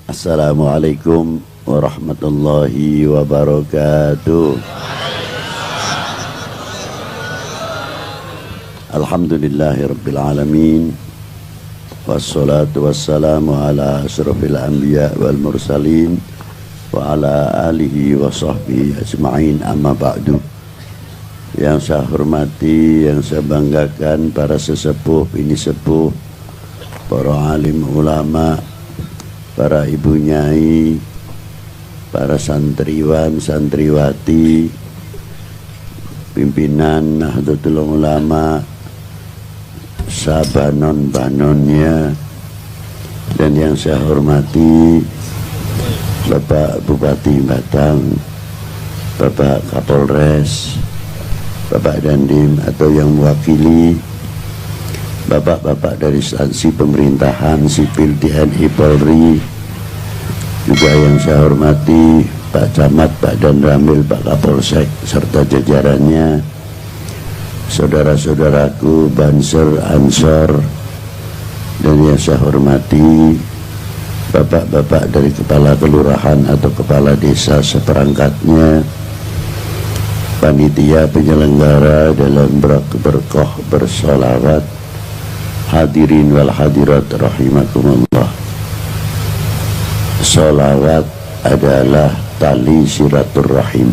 Assalamualaikum warahmatullahi wabarakatuh. Alhamdulillahirabbil alamin. Wassalatu wassalamu ala asyrafil anbiya wal mursalin wa ala alihi wa sahbihi ajma'in, amma ba'du. Yang saya hormati, yang saya banggakan para sesepuh, bini sepuh, para alim ulama, para ibu nyai, para santriwan, santriwati, pimpinan Nahdlatul Ulama, sabanon-banonnya, dan yang saya hormati Bapak Bupati Batang, Bapak Kapolres, Bapak Dandim atau yang mewakili, bapak-bapak dari instansi pemerintahan sipil TNI Polri, juga yang saya hormati Pak Camat, Pak Danramil, Pak Kapolsek serta jajarannya, saudara-saudaraku Banser, Ansor, dan yang saya hormati bapak-bapak dari kepala kelurahan atau kepala desa seperangkatnya, panitia penyelenggara dalam berkah bersolawat, hadirin wal hadirat rahimakumullah. Solawat adalah tali silaturahim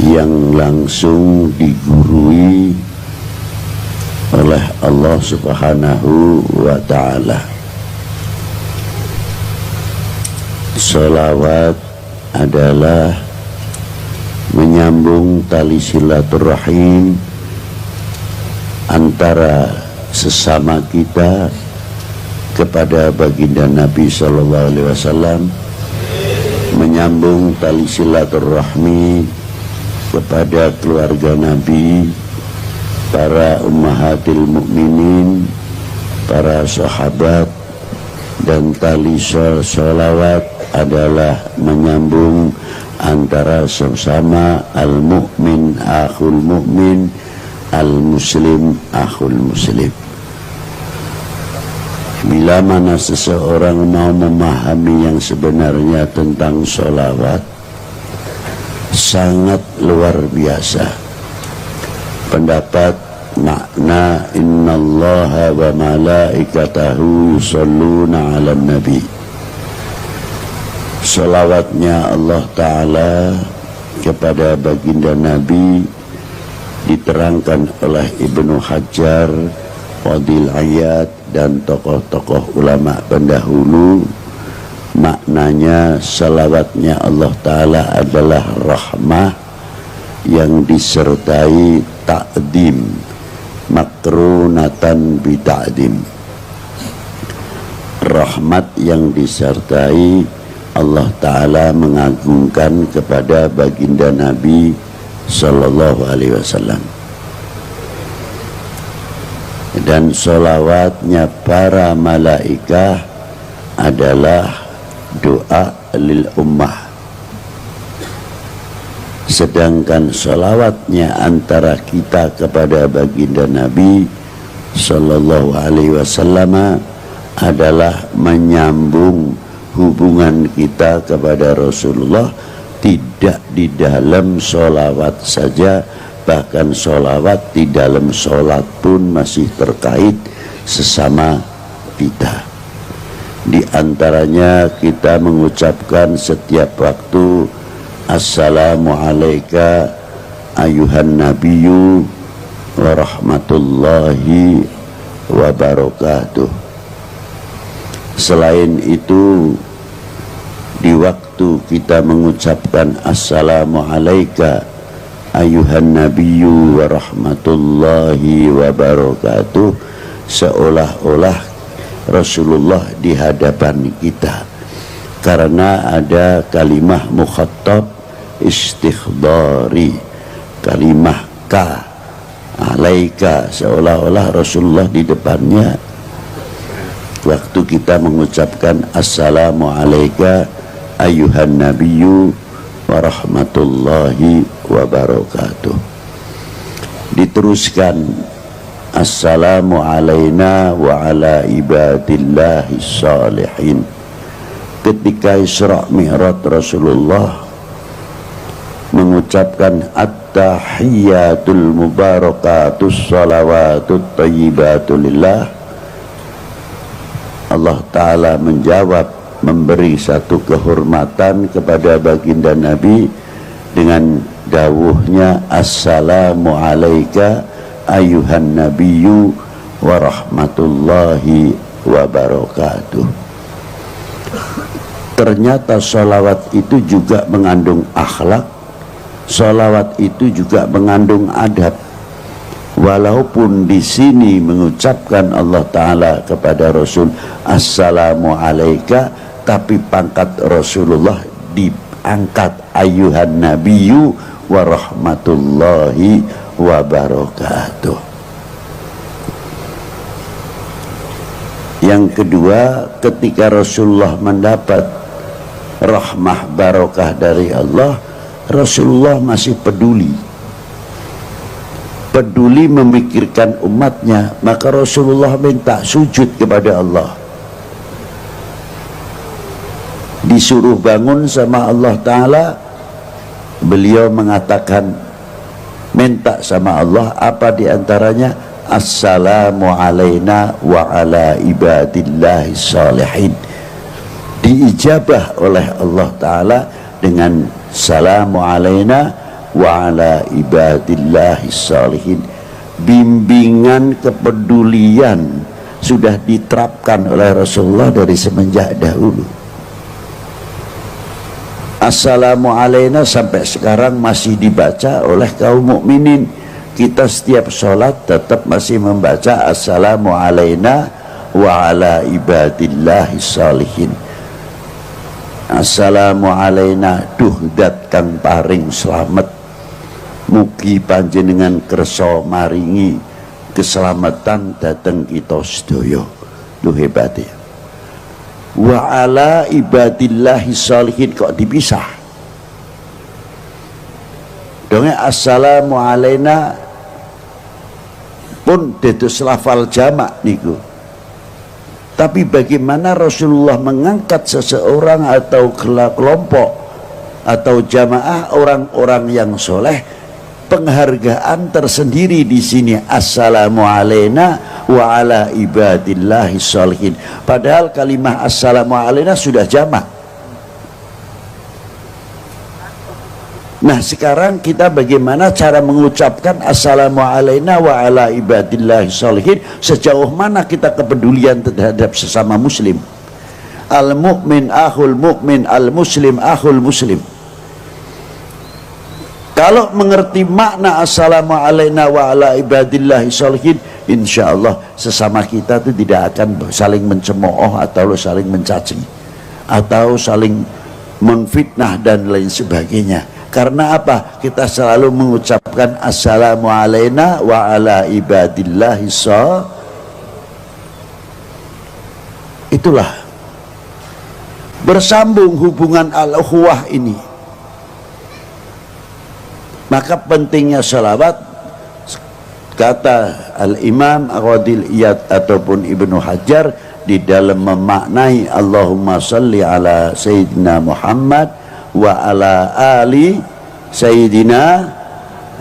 yang langsung digurui oleh Allah Subhanahu wa ta'ala. Solawat adalah menyambung tali silaturahim antara sesama kita kepada baginda Nabi Sallallahu Alaihi Wasallam, menyambung tali silaturahmi kepada keluarga Nabi, para ummahatil mukminin, para sahabat, dan tali sholawat adalah menyambung antara sesama al-mu'min akhul mu'min, al-muslim akhul muslim. Bila mana seseorang mau memahami yang sebenarnya tentang sholawat, sangat luar biasa. Pendapat makna innallaha wa malaikatahu yusholluna 'alan nabi. Sholawatnya Allah Ta'ala kepada baginda Nabi diterangkan oleh Ibnu Hajar, Fadil Ayat, dan tokoh-tokoh ulama pendahulu. Maknanya salawatnya Allah Ta'ala adalah rahmah yang disertai ta'dim, makrunatan bita'dim. Rahmat yang disertai Allah Ta'ala mengagungkan kepada baginda Nabi Sallallahu Alaihi Wasallam. Dan sholawatnya para malaikah adalah doa lil ummah. Sedangkan sholawatnya antara kita kepada baginda Nabi Sallallahu Alaihi Wasallam adalah menyambung hubungan kita kepada Rasulullah, tidak di dalam sholawat saja, bahkan sholawat di dalam sholat pun masih terkait sesama kita. Di antaranya kita mengucapkan setiap waktu assalamu alayka ayuhan nabiyyu wa rahmatullahi wa barakatuh. Selain itu, di waktu kita mengucapkan assalamu alayka ayuhan nabiyyu wa rahmatullahi wa barakatuh, seolah-olah Rasulullah di hadapan kita, karena ada kalimah mukhattab istikhdari, kalimah ka alaika, seolah-olah Rasulullah di depannya waktu kita mengucapkan assalamu alayka ayuhan nabiyyu wa rahmatullahi wa barakatuh. Diteruskan assalamu alaina wa ala ibadillahi salihin. Ketika Isra Mi'raj Rasulullah mengucapkan at-tahiyyatul mubarakatus salawatut thayyibatu lillah, Allah Ta'ala menjawab, memberi satu kehormatan kepada baginda Nabi dengan dawuhnya assalamu alaika ayuhan nabiyyu wa rahmatullahi wa barakatuh. Ternyata sholawat itu juga mengandung akhlak, sholawat itu juga mengandung adab. Walaupun di sini mengucapkan Allah Ta'ala kepada Rasul assalamu alaika, tapi pangkat Rasulullah diangkat ayuhan nabiyyu wa rahmatullahi wa barakatuh. Yang kedua, ketika Rasulullah mendapat rahmah barokah dari Allah, Rasulullah masih peduli memikirkan umatnya, maka Rasulullah minta sujud kepada Allah. Disuruh bangun sama Allah Ta'ala, beliau mengatakan, minta sama Allah apa diantaranya? Assalamu alaina wa ala ibadillahi salihin. Diijabah oleh Allah Ta'ala dengan salamu alaina wa ala ibadillahi salihin. Bimbingan kepedulian sudah diterapkan oleh Rasulullah dari semenjak dahulu. Assalamu alaina sampai sekarang masih dibaca oleh kaum mukminin. Kita setiap sholat tetap masih membaca assalamu alaina wa ala ibadillahi salihin. Assalamu alaina duhdat kang paring slamet, mugi panjenengan kersa maringi keselamatan dateng kita sedaya. Lu hebat ya. Wa ala ibadillahi salihin kok dipisah? Dongnya assalamu alaina pun dados lafal jamak niku. Tapi bagaimana Rasulullah mengangkat seseorang atau kelompok atau jamaah orang-orang yang soleh, penghargaan tersendiri di sini assalamu alaina wa ala ibadillahi sholihin. Padahal kalimah assalamu alaina sudah jamak. Nah sekarang kita bagaimana cara mengucapkan assalamu alaina wa ala ibadillahi sholihin, sejauh mana kita kepedulian terhadap sesama muslim. Al mu'min akhul mu'min, al muslim akhul muslim. Kalau mengerti makna assalamu alaina wa ala ibadillahi sholihin, insya Allah sesama kita itu tidak akan saling mencemooh atau saling mencaci atau saling menfitnah dan lain sebagainya. Karena apa? Kita selalu mengucapkan assalamu alaina wa ala ibadillahi itulah bersambung hubungan al-ukhuwah ini. Maka pentingnya salawat, kata al-imam Qadil Iyad ataupun Ibnu Hajar di dalam memaknai Allahumma salli ala Sayyidina Muhammad wa ala ali Sayyidina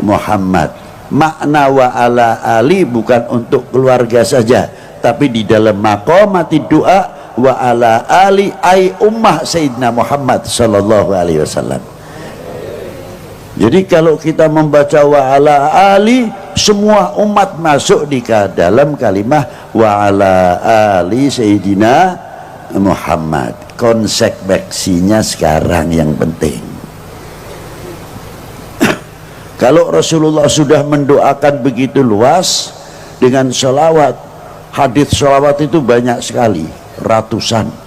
Muhammad. Makna wa ala ali bukan untuk keluarga saja, tapi di dalam maqamati doa wa ala ali ay ummah Sayyidina Muhammad sallallahu alaihi wasallam. Jadi kalau kita membaca wa ala ali, semua umat masuk di dalam kalimah wa ala ali Sayyidina Muhammad. Konsekuensinya sekarang yang penting, kalau Rasulullah sudah mendoakan begitu luas dengan sholawat, hadits sholawat itu banyak sekali, ratusan.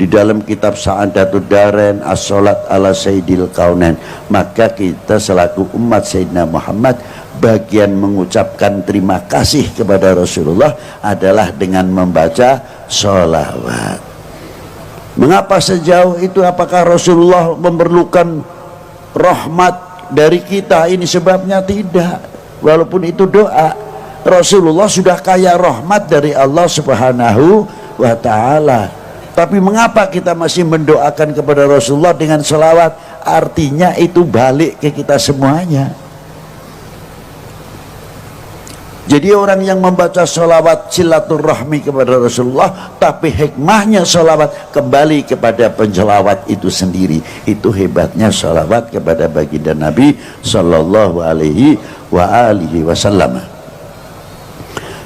Di dalam kitab Sa'adatud Darain as-sholat ala sayyidil kaunain, maka kita selaku umat Sayyidina Muhammad, bagian mengucapkan terima kasih kepada Rasulullah adalah dengan membaca sholawat. Mengapa sejauh itu? Apakah Rasulullah memerlukan rahmat dari kita? Ini sebabnya tidak. Walaupun itu doa, Rasulullah sudah kaya rahmat dari Allah Subhanahu wa ta'ala. Tapi mengapa kita masih mendoakan kepada Rasulullah dengan selawat? Artinya itu balik ke kita semuanya. Jadi orang yang membaca sholawat silaturahmi kepada Rasulullah, tapi hikmahnya sholawat kembali kepada penjelawat itu sendiri. Itu hebatnya sholawat kepada baginda Nabi Sallallahu Alaihi Wasallam.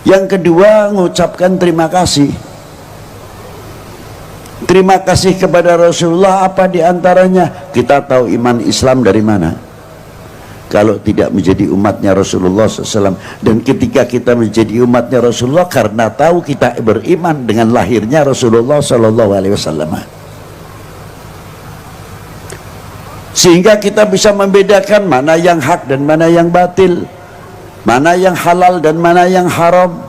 Yang kedua, mengucapkan terima kasih. Terima kasih kepada Rasulullah apa diantaranya? Kita tahu iman Islam dari mana? Kalau tidak menjadi umatnya Rasulullah SAW. Dan ketika kita menjadi umatnya Rasulullah karena tahu kita beriman dengan lahirnya Rasulullah SAW, sehingga kita bisa membedakan mana yang hak dan mana yang batil, mana yang halal dan mana yang haram,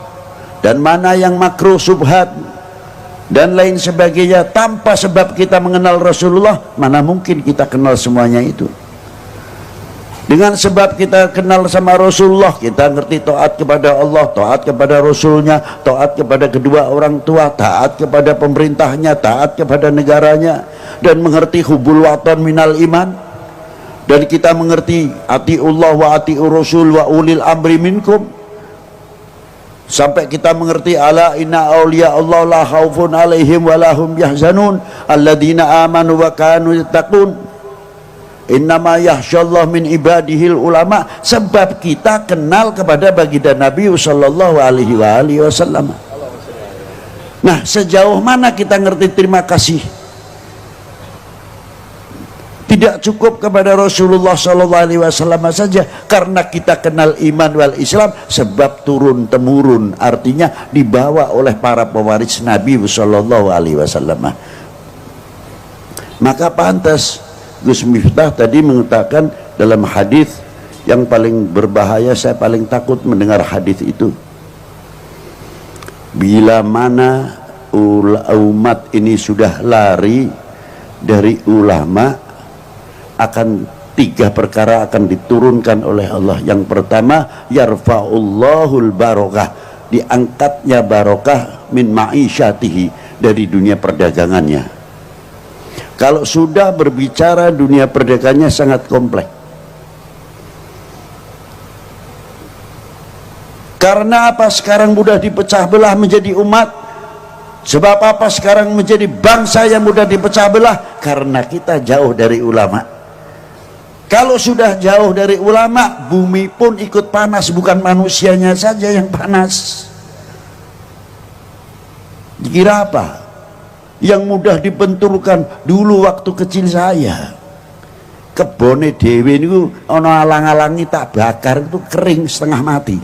dan mana yang makruh subhat dan lain sebagainya. Tanpa sebab kita mengenal Rasulullah, mana mungkin kita kenal semuanya itu. Dengan sebab kita kenal sama Rasulullah, kita ngerti taat kepada Allah, taat kepada Rasulnya, taat kepada kedua orang tua, taat kepada pemerintahnya, taat kepada negaranya, dan mengerti hubul watan minal iman. Dan kita mengerti atiullah wa atiur rasul wa ulil amri minkum, sampai kita mengerti ala inna awliya Allah la khaufun alaihim wa lahum yahzanun alladzina amanu wa kanu yattaqun innama yahsyallah min ibadihil ulama. Sebab kita kenal kepada baginda Nabi sallallahu alaihi wasallam. Nah, sejauh mana kita ngerti terima kasih? Tidak cukup kepada Rasulullah sallallahu alaihi wasallam saja, karena kita kenal iman wal Islam sebab turun temurun, artinya dibawa oleh para pewaris Nabi sallallahu alaihi wasallam. Maka pantas Gus Miftah tadi mengatakan dalam hadis yang paling berbahaya, saya paling takut mendengar hadis itu. Bila mana umat ini sudah lari dari ulama, akan tiga perkara akan diturunkan oleh Allah. Yang pertama, yarfa'ullahul barokah, diangkatnya barokah min ma'isyatihi, dari dunia perdagangannya. Kalau sudah berbicara dunia perdagangannya sangat kompleks. Karena apa sekarang mudah dipecah belah menjadi umat? Sebab apa sekarang menjadi bangsa yang mudah dipecah belah? Karena kita jauh dari ulama. Kalau sudah jauh dari ulama, bumi pun ikut panas, bukan manusianya saja yang panas. Dikira apa? Yang mudah dibenturkan. Dulu waktu kecil saya, kebone dewe niku ana alang-alangi tak bakar itu kering setengah mati,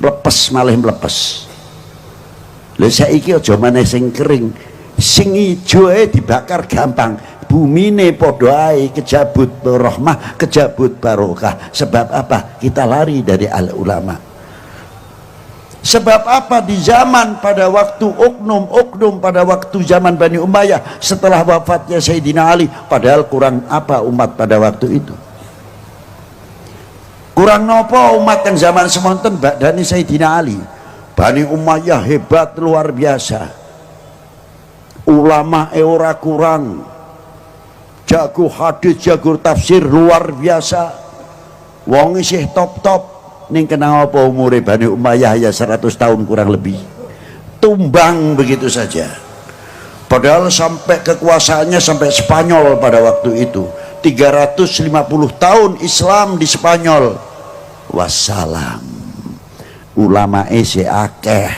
mlepes malah mlepes. Lha saiki aja maneh sing kering, sing ijo dibakar gampang, bumine padha ae kejabut rahmah, kejabut barokah. Sebab apa? Kita lari dari al ulama. Sebab apa? Di zaman pada waktu oknum pada waktu zaman Bani Umayyah, setelah wafatnya Sayyidina Ali, padahal kurang apa umat pada waktu itu? Kurang nopo umat yang zaman semonten badani Sayyidina Ali? Bani Umayyah hebat luar biasa, ulama ora kurang, jago hadis, jago tafsir luar biasa, wong isih top-top. Ning kena apa umure Bani Umayyah ya 100 tahun kurang lebih, tumbang begitu saja. Padahal sampai kekuasaannya sampai Spanyol pada waktu itu, 350 tahun Islam di Spanyol. Wassalam, ulama ese akeh.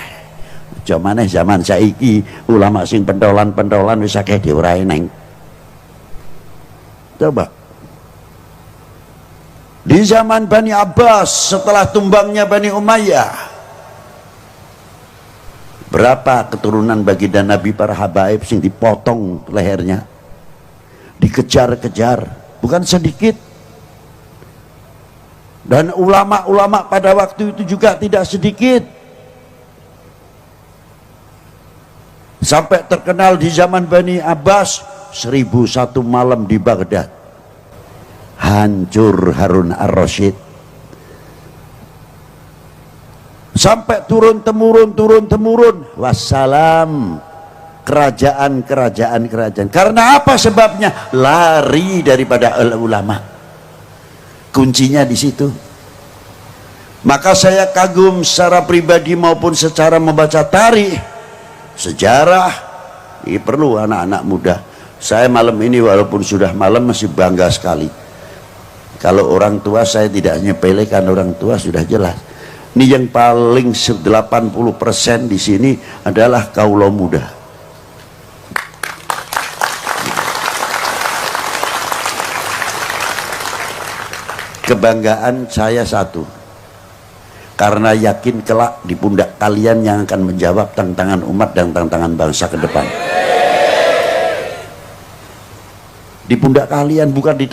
Jamane zaman saiki ulama sing pentolan-pentolan wis akeh diurai neng. Coba di zaman Bani Abbas, setelah tumbangnya Bani Umayyah, berapa keturunan baginda Nabi para habaib sing dipotong lehernya, dikejar-kejar, bukan sedikit. Dan ulama-ulama pada waktu itu juga tidak sedikit. Sampai terkenal di zaman Bani Abbas, 1001 malam di Baghdad. Hancur Harun ar-Rasyid. sampai turun temurun wassalam. Kerajaan. Karena apa sebabnya? Lari daripada ulama. Kuncinya di situ. Maka saya kagum secara pribadi maupun secara membaca tarikh, sejarah. Ini perlu anak-anak muda. Saya malam ini walaupun sudah malam masih bangga sekali. Kalau orang tua saya tidak nyepelekan, orang tua sudah jelas. Ini yang paling 80% di sini adalah kaula muda. Kebanggaan saya satu, karena yakin kelak di pundak kalian yang akan menjawab tantangan umat dan tantangan bangsa ke depan. Di pundak kalian, bukan di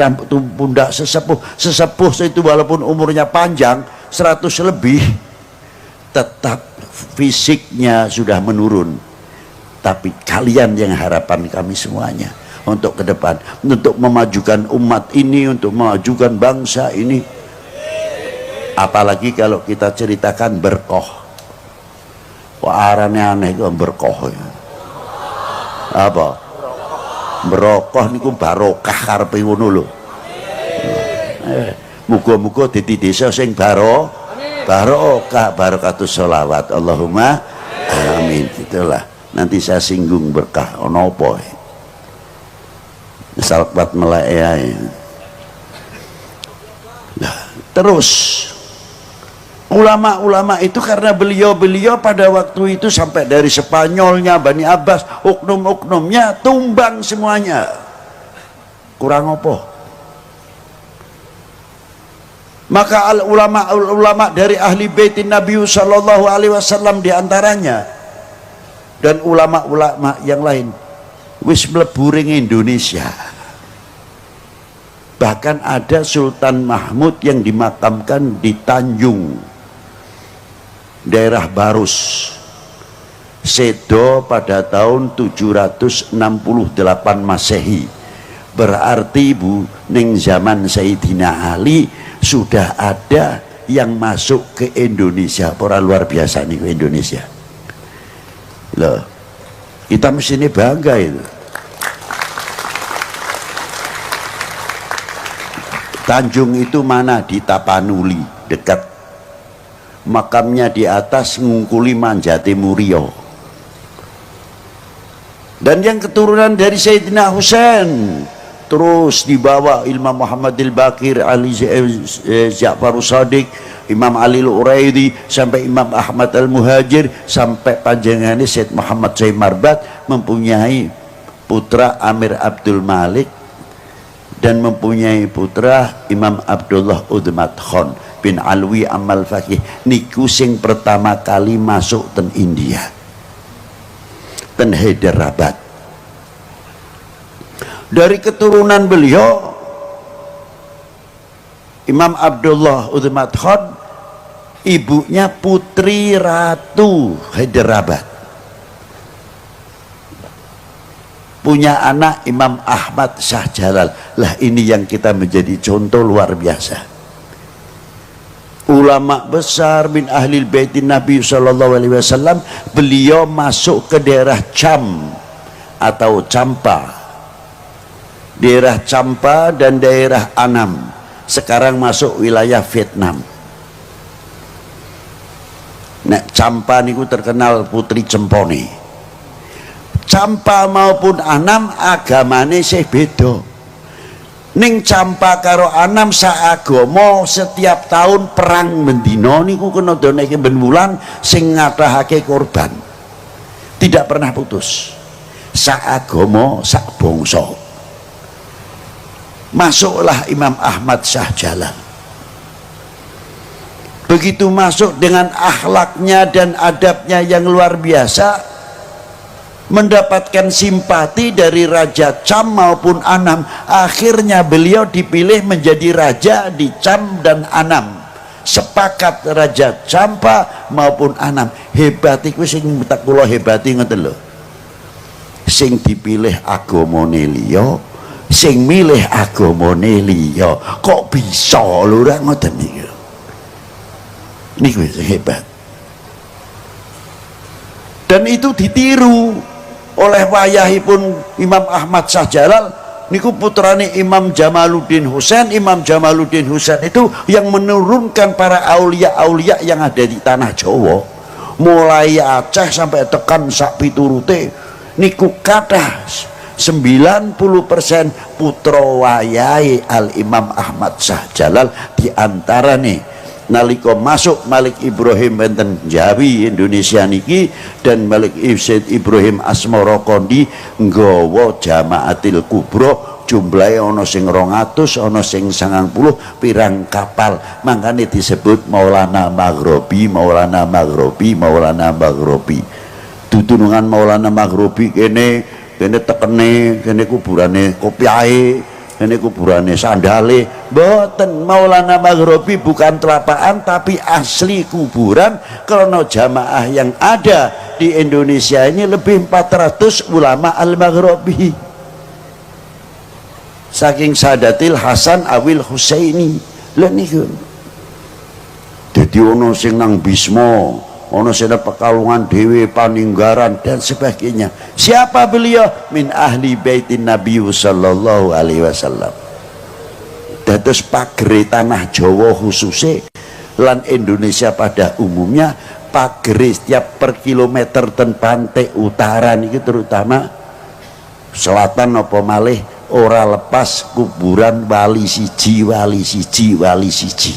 pundak sesepuh. Sesepuh itu walaupun umurnya panjang 100 lebih, tetap fisiknya sudah menurun. Tapi kalian yang harapan kami semuanya untuk ke depan, untuk memajukan umat ini, untuk memajukan bangsa ini. Apalagi kalau kita ceritakan berkoh. Wah, arane aneh itu berkoh ya. Apa? Berokoh niku barokah karepe ngono lho. Muga-muga dadi desa sing barokah, barakatus sholawat. Allahumma amin. Itulah. Nanti saya singgung berkah ono apa. Salawat melae. Nah, terus ulama-ulama itu karena beliau pada waktu itu sampai dari Spanyolnya Bani Abbas, oknum-oknumnya tumbang semuanya. Kurang apa? Maka ulama-ulama dari ahli baitin Nabi sallallahu alaihi wasallam diantaranya, dan ulama-ulama yang lain wis mlebu ring Indonesia. Bahkan ada Sultan Mahmud yang dimakamkan di Tanjung, daerah Barus, sedo pada tahun 768 Masehi. Berarti Bu, ning zaman Sayyidina Ali sudah ada yang masuk ke Indonesia. Orang luar biasa nih ke Indonesia loh. Kita mesti ini bangga itu. Tanjung itu mana? Di Tapanuli, dekat. Makamnya di atas Ngungkuli Manjati Murio. Dan yang keturunan dari Sayyidina Husain terus dibawa Imam Muhammadil Baqir, Ali Ja'far Shadiq, Imam Ali Al-Uraidi, sampai Imam Ahmad Al-Muhajir, sampai panjangannya Syed Muhammad Syekh Marbat mempunyai putra Amir Abdul Malik, dan mempunyai putra Imam Abdullah Udmat Khan bin Alwi Amal Fakih. Niku sing pertama kali masuk ten India, ten Hyderabad. Dari keturunan beliau Imam Abdullah Udmat Khan, ibunya Putri Ratu Hyderabad. Punya anak Imam Ahmad Shah Jalal. Lah ini yang kita menjadi contoh luar biasa. Ulama besar min ahli baitin Nabi sallallahu alaihi wasallam, beliau masuk ke daerah Cham atau Champa. Daerah Champa dan daerah Annam sekarang masuk wilayah Vietnam. Nah, Champa niku terkenal putri cempone. Champa maupun Annam agamane sih beda. Ning Champa karo Annam saagama, setiap tahun perang mendino niku kena doneke ben wulan sing ngathahake korban. Tidak pernah putus. Saagama, sak bangsa. Masuklah Imam Ahmad Shah Jalal. Begitu masuk dengan akhlaknya dan adabnya yang luar biasa, mendapatkan simpati dari Raja Cham maupun Annam. Akhirnya beliau dipilih menjadi raja di Cham dan Annam. Sepakat Raja Champa maupun Annam. Hebat iku sing tak kula hebati ngoten lho. Sing dipilih agamane liya, sing milih agamane liya. Kok bisa lho ora ngoten niku. Niku hebat. dan itu ditiru oleh wayahipun Imam Ahmad Shah Jalal niku putrane Imam Jamaluddin Husain. Imam Jamaluddin Husain itu yang menurunkan para aulia-aulia yang ada di tanah Jawa, mulai Aceh sampai tekan sak piturute niku kathah 90% putra wayahe Al Imam Ahmad Shah Jalal. Diantara nih nalika masuk Malik Ibrahim benten Jawi Indonesia niki dan Malik Said Ibrahim Asmara Kondi nggawa Jamaatil Kubra, jumlahe ana sing 200 ana sing 90 pirang kapal, mangkane disebut Maulana Maghribi. Maulana Maghribi, Maulana Maghribi. Tutunungan Maulana Maghribi kene tekene, kene kuburane kopiahe, ini kuburane sandale. Mboten, Maulana Maghribi bukan telapaan tapi asli kuburan, karena jamaah yang ada di Indonesia ini lebih 400 ulama Al-Maghribi saking Sadatil Hasan Awil Husaini. Lha niku dadi ono sing nang Bisma, ono sing Pekalongan Dewi, Paninggaran dan sebagainya. Siapa beliau? Min ahli baitin Nabi sallallahu alaihi wasallam. Dados pagere tanah Jawa khususnya lan Indonesia pada umumnya, pagere setiap per kilometer ten pantai utara niki terutama selatan apa malih ora lepas kuburan wali siji, wali siji, wali siji.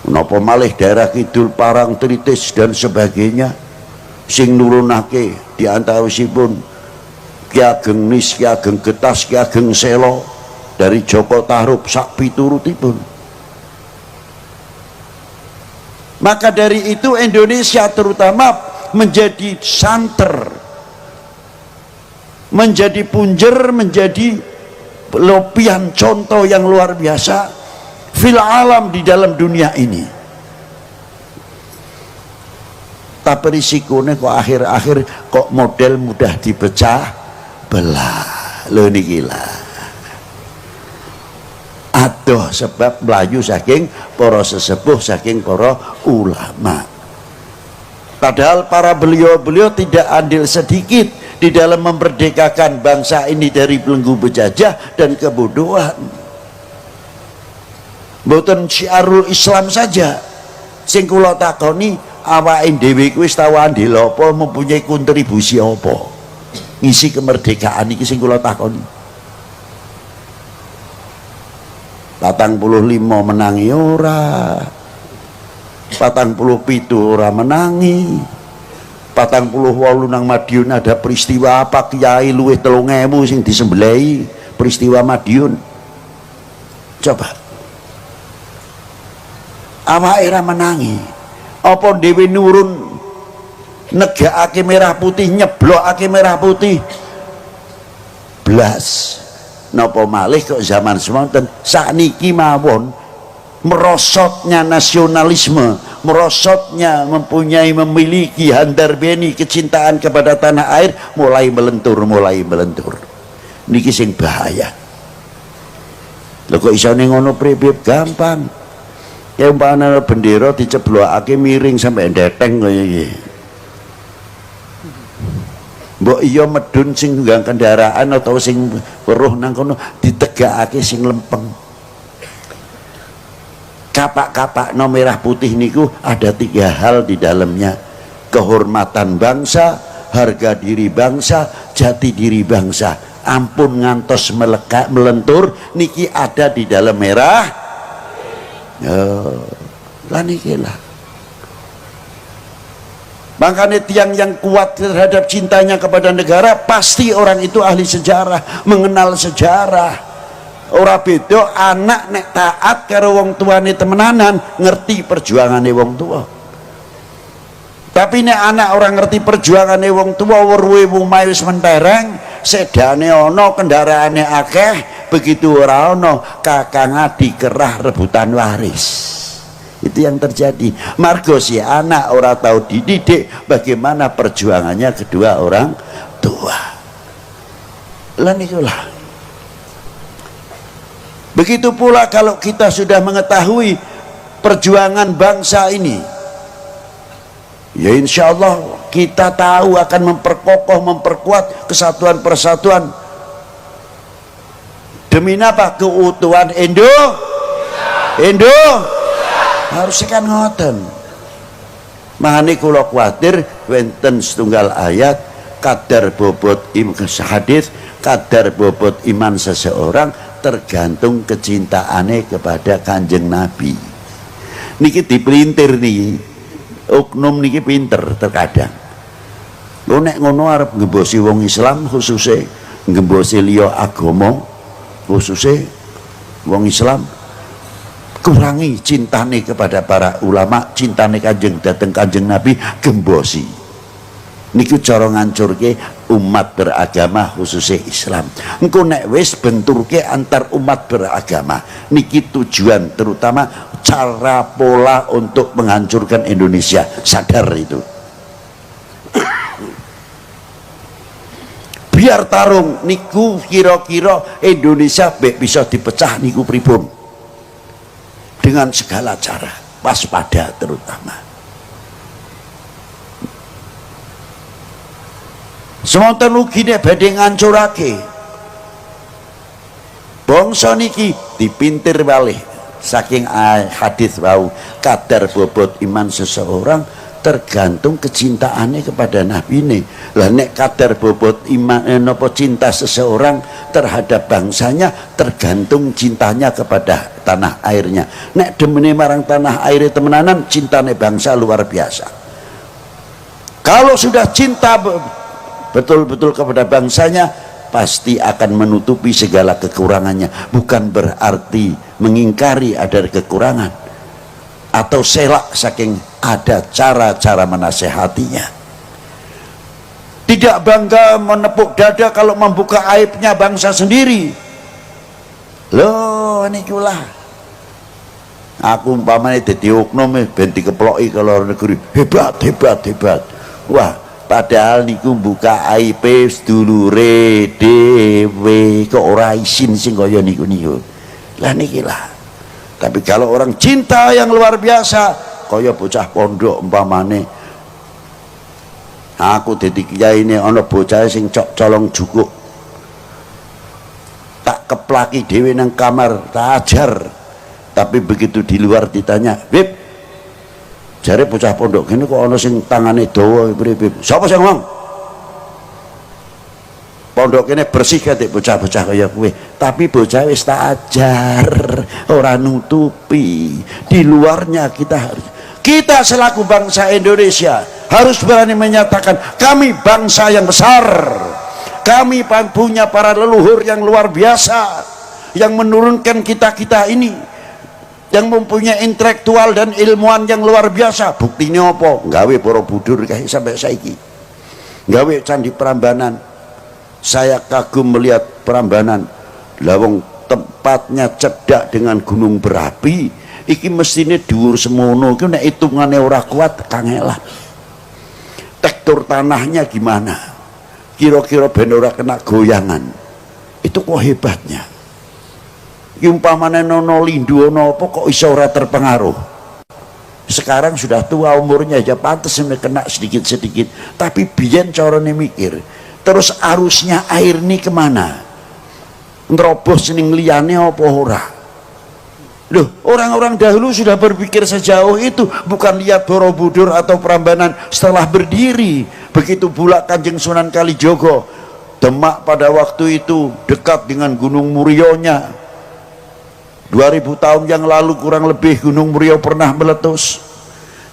Napa malih daerah kidul Parang Tritis dan sebagainya sing nurunake di antawisipun Ki Ageng Nis, Ki Ageng Getas, Ki Ageng Selo dari Joko Tarub sak piturutipun. Maka dari itu Indonesia terutama menjadi santer, menjadi punjer, menjadi lopian contoh yang luar biasa fil alam, di dalam dunia ini. Tapi risikonya kok akhir-akhir kok model mudah dipecah belah. Lho niki lah. Aduh, sebab melayu saking para sesepuh, saking para ulama. Padahal para beliau-beliau tidak andil sedikit di dalam memerdekakan bangsa ini dari belenggu penjajah dan kebodohan. Mboten syiarul Islam saja sing kula takoni, awake dhewe kuwi wis tau andil apa, mempunyai kontribusi apa ngisi kemerdekaan iki sing kula takoni. 45 menangi ora, 47 ora menangi, 48 nang Madiun ada peristiwa apa, kiai luwih 3000 sing disembelih peristiwa Madiun. Coba awake ora menangi, apa dhewe nurun negakake merah putih, nyeblokake merah putih blas. Napa malih kok zaman semonten sakniki mawon merosotnya nasionalisme, merosotnya memiliki handar beni kecintaan kepada tanah air mulai melentur. Niki sing bahaya. Lho kok isane ngono pripip gampang. Ya umpamane bendera diceblokake miring sampai ndeteng kaya iki. Mbok iya medun sing nggang kendaraan atau sing weruh nang kono ditegakake sing lempeng. Kapak-kapak no merah putih niku ada 3 hal di dalamnya: kehormatan bangsa, harga diri bangsa, jati diri bangsa. Ampun ngantos melekat melentur niki ada di dalam merah. Lah niki lah. Makanya tiang yang kuat terhadap cintanya kepada negara pasti orang itu ahli sejarah, mengenal sejarah. Ora beda anak nek taat karo wong tuane temenanan, ngerti perjuangane wong tua. Tapi nek anak orang ngerti perjuangane wong tua, weruhe omahe wis mentereng, sedane ana, kendaraane akeh, begitu ora ana kakang adik kerah rebutan waris. Itu yang terjadi. Margo si anak ora tahu dididik bagaimana perjuangannya kedua orang tua. Lan itulah. Begitu pula kalau kita sudah mengetahui perjuangan bangsa ini, Ya insya Allah kita tahu akan memperkokoh, memperkuat kesatuan persatuan demi apa? Keutuhan Indo harus kan ngoten. Mahane kula kuwatir wenten setunggal ayat kadar bobot hadis, kadar bobot iman seseorang tergantung kecintaannya kepada Kanjeng Nabi. Niki dipelintir nih, oknum niki pinter terkadang. Lo nek ngono arep ngembosi wong Islam khususnya ngembosi liya agama khususnya wong Islam, kurangi cintane kepada para ulama, cintane kanjeng dateng Kanjeng Nabi gembosi. Niku cara ngancurke umat beragama khususnya Islam. Engko nek wis benturke antar umat beragama, niki tujuan terutama cara pola untuk menghancurkan Indonesia. Sadar itu. Biar tarung niku kira-kira Indonesia bisa dipecah niku pripun. Dengan segala cara, waspada terutama. Semonten ugi nek badhe ngancurake bangsa niki dipintir balik saking hadis wau kadar bobot iman seseorang tergantung kecintaannya kepada Nabi ini. Lah nek kadar bobot iman napa cinta seseorang terhadap bangsanya tergantung cintanya kepada tanah airnya. Nek demene marang tanah air temenanan, cintane bangsa luar biasa. Kalau sudah cinta betul-betul kepada bangsanya, pasti akan menutupi segala kekurangannya. Bukan berarti mengingkari ada kekurangan atau selak, saking ada cara-cara menasehatinya. Tidak bangga menepuk dada kalau membuka aibnya bangsa sendiri. Loh nikulah aku umpamanya dadi oknum ben dikeploki ke luar negeri, hebat. Wah, padahal niku buka aib sedulure dhewe kok ora isin sing kaya niku. Lah nikilah. Tapi kalau orang cinta yang luar biasa, kaya bocah pondok umpamane, aku dadi kiai ini ana bocah sing colong jukuk, tak keplaki dhewe nang kamar, tak ajar. Tapi begitu di luar ditanya, "Bib, jare bocah pondok kene kok ana sing tangane dawa pripun? Sapa sing ngomong? Pondok kene bersih katik bocah-bocah kaya kowe." Tapi bocah wis tak ajar, ora nutupi. Di luarnya kita selaku bangsa Indonesia harus berani menyatakan kami bangsa yang besar. Kami punya para leluhur yang luar biasa yang menurunkan kita ini, yang mempunyai intelektual dan ilmuwan yang luar biasa. Buktinya apa? Gawe Borobudur kayak sampai saiki, gawe Candi Prambanan. Saya kagum melihat Prambanan, lawang tempatnya cedak dengan gunung berapi. Iki mestine dhuwur semono, iki nek hitungane ora kuat kangelan. Tekstur tanahnya gimana? Kira-kira ben ora kena goyangan. Itu kok hebatnya. Iki umpamane nono lindu ono apa kok iso ora terpengaruh. Sekarang sudah tua umurnya aja pantes kena sedikit-sedikit. Tapi biyen carane mikir, terus arusnya air ini kemana? Ngerobos ning liyane apa ora? Loh, orang-orang dahulu sudah berpikir sejauh itu, bukan lihat Borobudur atau Prambanan setelah berdiri. Begitu pula Kanjeng Sunan Kalijogo, Demak pada waktu itu dekat dengan Gunung Murionya. 2000 tahun yang lalu kurang lebih Gunung Murio pernah meletus,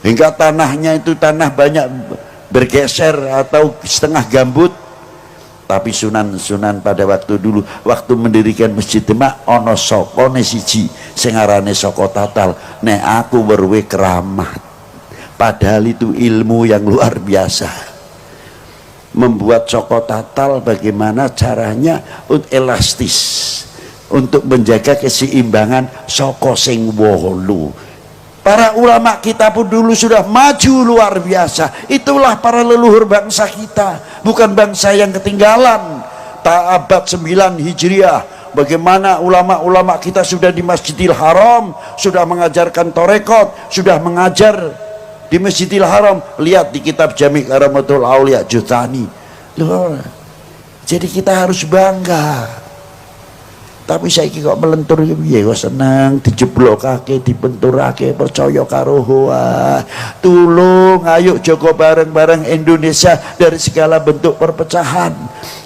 hingga tanahnya itu tanah banyak bergeser atau setengah gambut. Tapi Sunan pada waktu dulu, waktu mendirikan Masjid Demak, ono sokone siji sing arane Soko Tatal, nek aku werwe keramat. Padahal itu ilmu yang luar biasa. Membuat Soko Tatal bagaimana caranya elastis untuk menjaga keseimbangan saka sing wolu. Para ulama kita pun dulu sudah maju luar biasa. Itulah para leluhur bangsa kita, bukan bangsa yang ketinggalan. Abad 9 Hijriah, bagaimana ulama-ulama kita sudah di Masjidil Haram, sudah mengajarkan torekot, sudah mengajar di Masjidil Haram. Lihat di kitab Jami' Karamatul Aulia Jutani. Loh, jadi kita harus bangga. Tapi saiki kok melentur piye kok seneng dijeblokake, dibenturake, percaya karo hoa. Tulung ayo jaga bareng-bareng Indonesia dari segala bentuk perpecahan.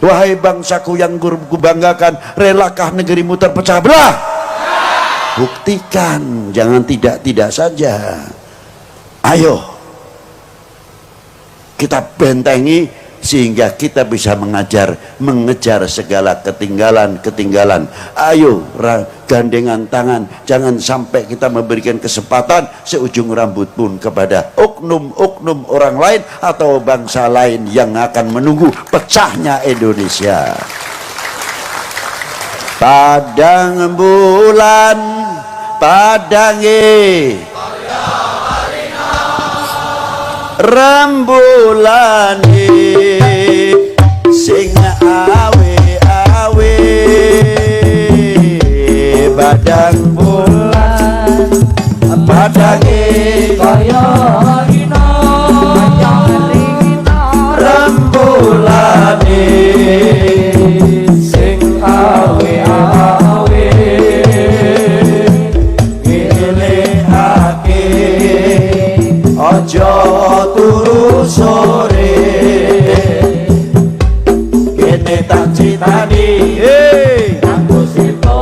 Wahai bangsaku yang kubanggakan, relakah negerimu terpecah belah? Buktikan, jangan tidak-tidak saja. Ayo kita bentengi sehingga kita bisa mengejar segala ketinggalan. Ayo gandengan tangan, jangan sampai kita memberikan kesempatan seujung rambut pun kepada oknum-oknum orang lain atau bangsa lain yang akan menunggu pecahnya Indonesia. Padang bulan padange rembulane sing awe-awe, padang bulan padange kaya ina rembulane sing awe-awe, ngelehake aja turu sore, kene tak critani nganggo sito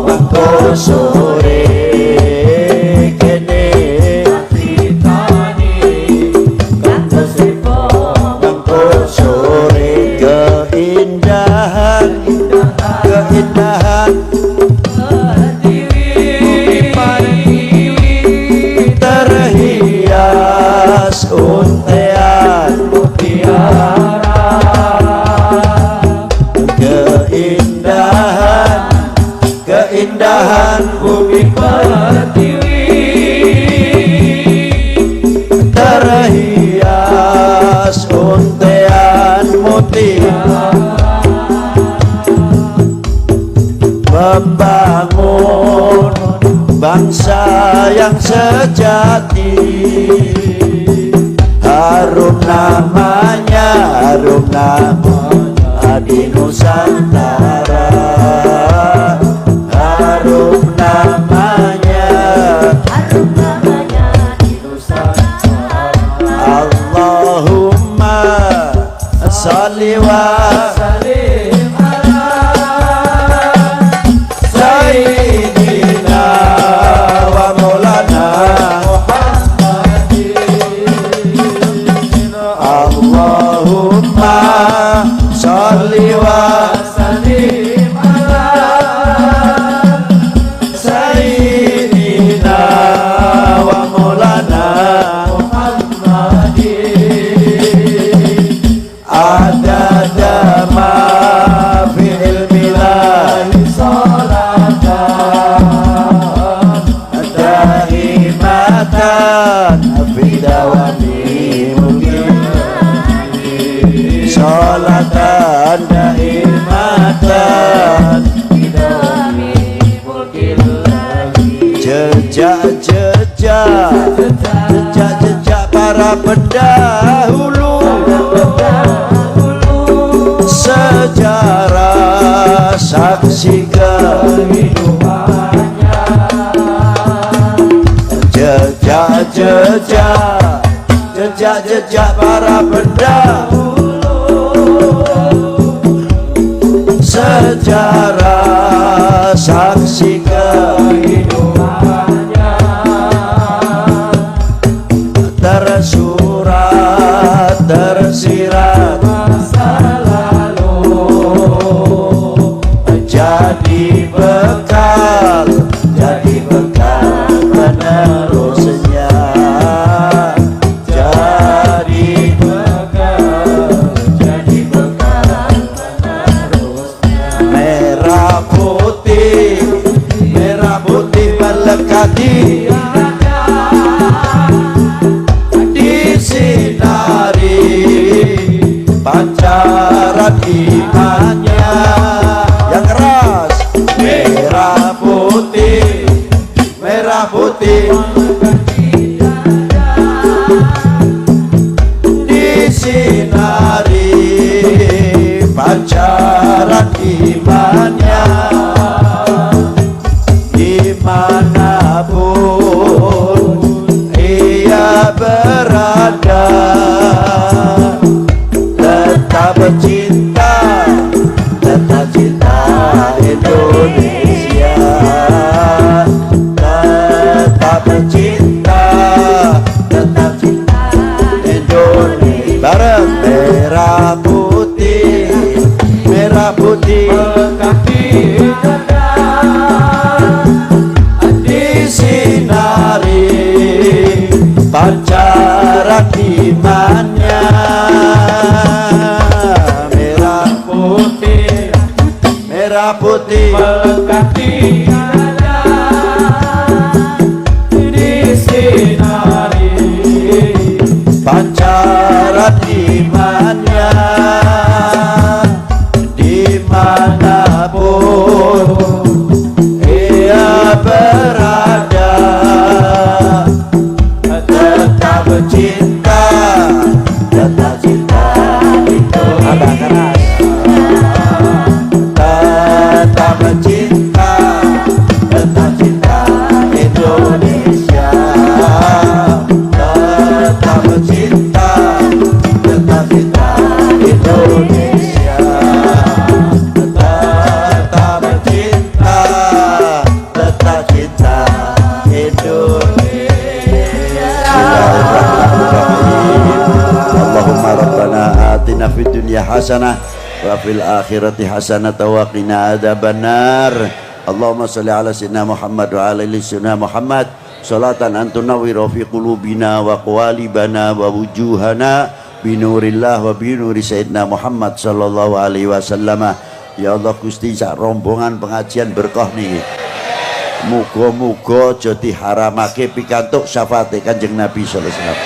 wektu sore, kene tak critani nganggo sito wektu sore. Keindahan terhias untean mutiara, keindahan bumi pertiwi terhias untean mutiara. Membangun bangsa yang sejati, harum namanya di Nusantara, harum namanya di Nusantara. Allahumma sholli wa sallim ala sayyidina wa maulana Muhammadin. Allahumma sholli wa sallim ala sayyidina wa maulana Muhammadin. Adada ma fi ilmillah salatan daimatan fi dawami mungkin, salatan daimatan fi dawami mungkin. Jejak para pendahulu, sejarah saksi kehidupannya. Jejak para pendahulu, sejarah saksi kehidupannya. Tersurat tersirat masa lalu, jadi bekal penerusnya, jadi bekal penerusnya. Merah putih melekati disinari pancaran imannya yang keras. Merah putih pancaran imannya dimanapun ia berada, tetap cinta Indonesia, tetap cinta Indonesia. Bareng merah putih mengganti dada, disinari pancaran imannya. Merah putih mengganti dada, disinari pancaran imannya, dimanapun ia berada, tetap cinta itu abang keras, tetap cinta Indonesia, tetap cinta Indonesia, tetap cinta Indonesia. Allahumma rabbana atina fid dunya hasanah wa fil akhirati hasanah wa qina adzabannar. Allahumma shalli ala sayyidina Muhammad wa ala ali sayyidina Muhammad salatan antunawwiru fi qulubina wa qawalibana wa wujuhana binurillah wa binuri sayyidina Muhammad sallallahu alaihi wasallam. Ya Allah Gusti, sak rombongan pengajian berkah niki, muga-muga aja diharamake pikantuk syafaate Kanjeng Nabi sallallahu alaihi wasallam,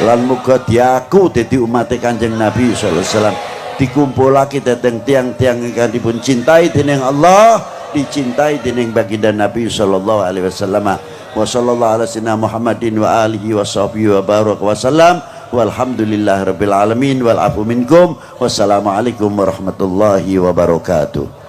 lan muga diaku dadi umate Kanjeng Nabi sallallahu alaihi wasallam, dikumpulake dhateng tiang-tiang ingkang dipun cintai dening Allah, dicintai dening baginda Nabi sallallahu alaihi wasallam. Wa sallallahu ala sayyidina Muhammadin wa alihi wa sahbihi wa baraka wa sallam, walhamdulillahirabbil alamin wal afu minkum. Wassalamualaikum warahmatullahi wabarakatuh.